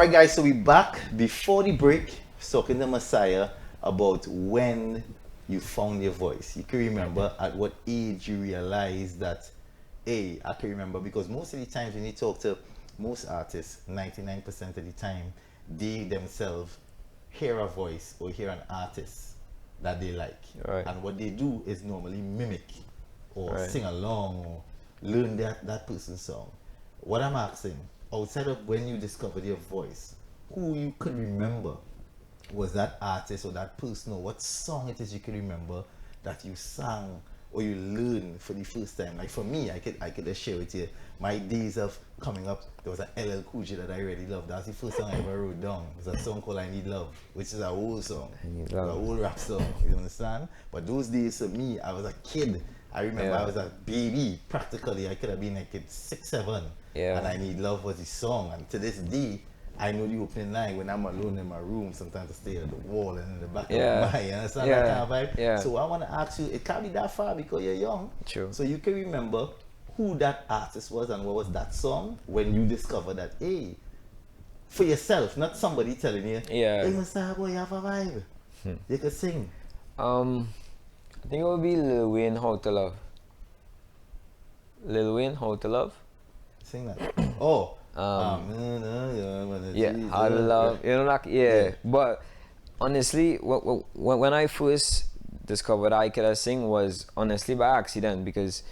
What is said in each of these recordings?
Alright guys, so we back before the break talking to Myssyah about when you found your voice. You can remember at what age you realized that, hey, I can remember, because most of the times when you talk to most artists, 99% of the time, they themselves hear a voice or hear an artist that they like. Right. And what they do is normally mimic or Right. sing along or learn that person's song. What I'm asking, outside of when you discovered your voice, who you could remember was that artist or that person, or what song it is you could remember that you sang or you learned for the first time? Like for me, I could just share with you my days of coming up. There was an LL Cool J that I really loved. That's the first song I ever wrote down. It was a song called I Need Love, which is a old song, Need an Love. old rap song. You understand? But those days for me, I was a kid. I remember Yeah. I was a baby practically. I could have been like 6, 7. Yeah. And I Need Love was the song. And to this day, I know the opening line when I'm alone in my room. Sometimes I stay at the wall and in the back Yeah. of my mind. You understand Yeah. that kind of vibe? Yeah. So I want to ask you, it can't be that far because you're young. True. So you can remember who that artist was and what was that song when you discovered that, hey, for yourself, not somebody telling you, Yeah. hey, Mr. Boy, you have a vibe. You could sing. I think it would be Lil Wayne, How to Love. Lil Wayne, How to Love. Sing that. Oh. Yeah, How to Love. You know, like, yeah. But honestly, when I first discovered I could sing was honestly by accident, because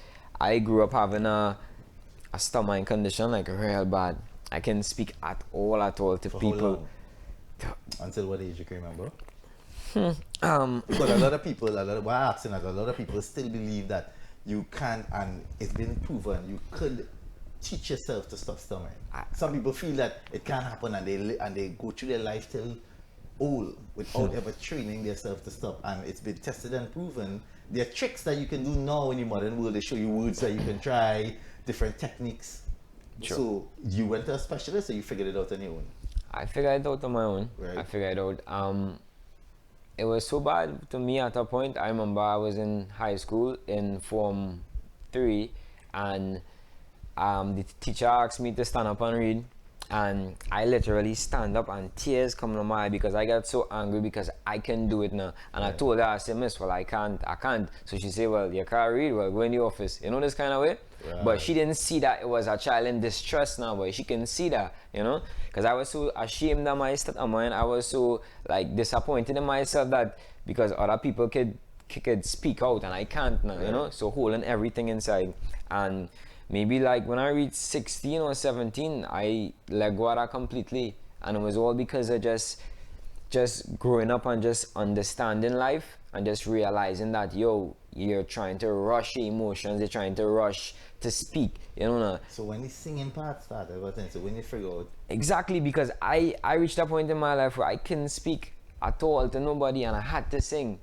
I grew up having a stomach condition, like real bad. I can speak at all to For how people. long? Until what age you can remember? Because a lot of people, why I'm asking that, a lot of people still believe that you can't, and it's been proven, you could teach yourself to stop stammering. Some people feel that it can't happen, and they go through their life till old without ever training themselves to stop. And it's been tested and proven. There are tricks that you can do now in the modern world. They show you words that you can try, different techniques. Sure. So you went to a specialist, or you figured it out on your own? I figured it out on my own. Right. I figured it out. It was so bad to me at a point. I remember I was in high school in Form 3, and the teacher asked me to stand up and read, and I literally stand up and tears come to my eye because I got so angry because I can do it now. And I told her, I said, Miss, well, I can't. So she said, well, you can't read, well, go in the office. You know, this kind of way. Right. But she didn't see that it was a child in distress now, but she can see that, you know, because I was so ashamed of my state of mind. I was so like disappointed in myself that because other people could speak out and I can't now, you know, so holding everything inside. And maybe like when I reached 16 or 17, I let go of that completely, and it was all because of just growing up and just understanding life and just realizing that, yo, you're trying to rush your emotions, you're trying to rush to speak, you know. So when the singing part started, so when you figure out, Exactly, because I reached a point in my life where I couldn't speak at all to nobody and I had to sing.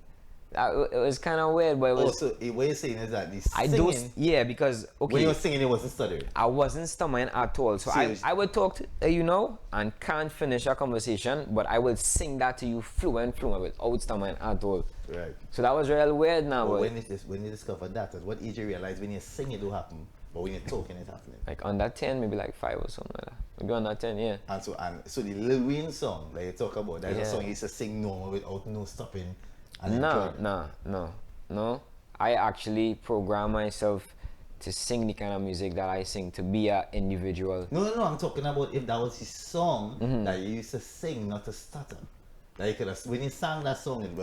It was kind of weird, but it was. so what you're saying is that the I singing, do, yeah, because okay. when you were singing, it wasn't stuttering. I wasn't stammering at all. So I would talk to you know, and can't finish a conversation, but I would sing that to you fluent without stammering at all. Right. So that was real weird now. But But when you discovered that, at what age you realize when you sing it don't happen, but when you're talking it happening? like on that 10, maybe like 5 or something like that. Maybe on that 10, yeah. And so the Lil Wayne song that you talk about, that's a Yeah. song you used to sing normal without no stopping. And No. I actually program myself to sing the kind of music that I sing, to be an individual. No, I'm talking about if that was his song Mm-hmm. that you used to sing, not to stutter. Like you could have, when you sang that song, it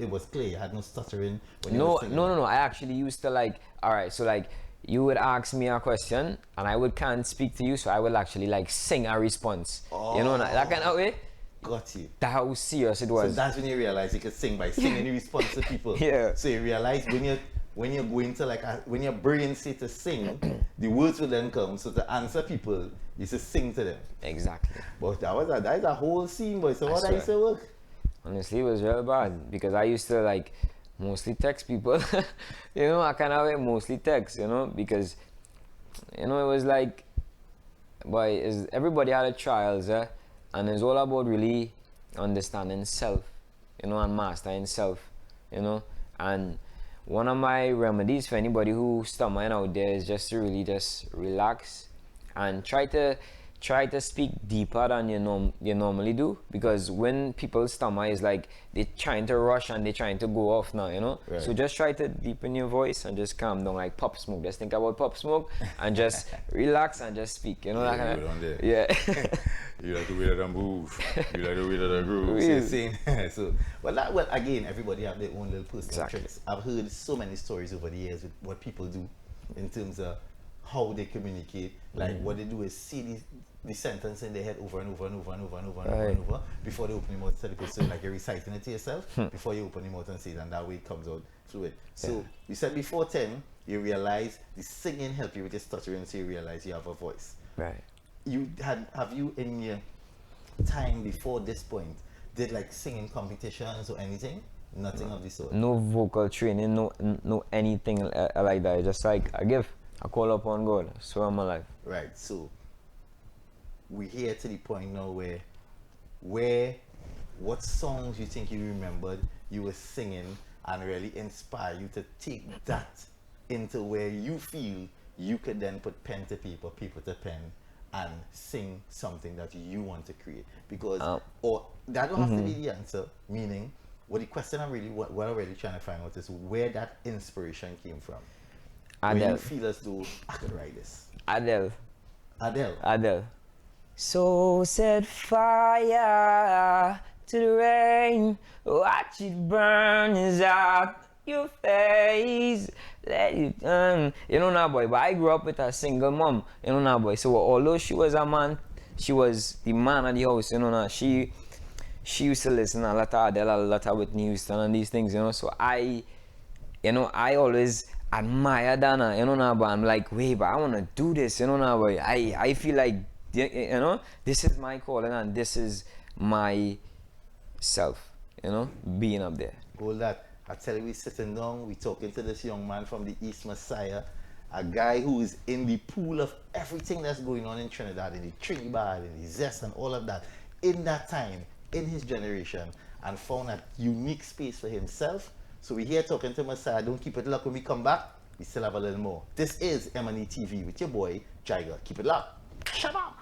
was clear. You had no stuttering. When you No. were singing. I actually used to like, all right, so like you would ask me a question and I can't speak to you, so I would actually like sing a response. You know, that kind of way. Got you. That's how serious it So was. that's when you realize you could sing by singing in response to people. Yeah. So you realize when you're going to when your brain say to sing, the words will then come. So to answer people, you just sing to them. Exactly. But that is a whole scene, boy. So I what I used to work? Honestly, it was real bad because I used to like mostly text people. You know, I kind of mostly text, you know, because you know it was like, boy, everybody had a trials, and it's all about really understanding self, you know, and mastering self, you know. And one of my remedies for anybody who's stammering out there is just to really just relax and try to try to speak deeper than you normally do, because when people stammer, it's like they're trying to rush and they're trying to go off now, you know. Right. So just try to deepen your voice and just calm down, like Pop Smoke. Just think about Pop Smoke and just relax and just speak, you know. Yeah, that you kind don't of, dare. yeah. You like the way that I move. You like the way that I groove. See, same. So, well, again, everybody have their own little personal Exactly. tricks. I've heard so many stories over the years with what people do in terms of how they communicate. Like what they do is see the sentence in their head over and over and over and over and over and over and over before they open your mouth to tell the person, like you're reciting it to yourself before you open your mouth and say it, and that way it comes out fluid. So you said before 10, you realize the singing help you with your stuttering, so you realize you have a voice. Right. Have you in your time before this point did like singing competitions or anything? Nothing of the sort. No vocal training, no anything like that. Just like I call upon God, swear on my life. Right. So we're here to the point now where what songs you think you remembered you were singing and really inspire you to take that into where you feel you could then put pen to paper, paper to pen, and sing something that you want to create. Because or that don't have to be the answer, meaning what the question I'm really what I'm really trying to find out is where that inspiration came from. Where you feel as though I could write this. Adele. So set fire to the rain, watch it burn is out your face, let it you know now, boy. But I grew up with a single mom, you know now, boy. So although she was a man, she was the man of the house, you know now. She used to listen a lot of Adele, a lot of Whitney Houston and these things, you know. So I always admire Dana, you know now, but I'm like, wait, but I want to do this, you know now, boy. I feel like, you know, this is my calling and this is my self, you know, being up there. All that. I tell you, we sitting down, we talking to this young man from the East, Myssyah, a guy who is in the pool of everything that's going on in Trinidad, in the Trinidad, in the zest and all of that, in that time, in his generation, and found a unique space for himself. So we're here talking to Myssyah. Don't keep it locked. When we come back, we still have a little more. This is M&Etv with your boy, Jaiga. Keep it locked. Shut up.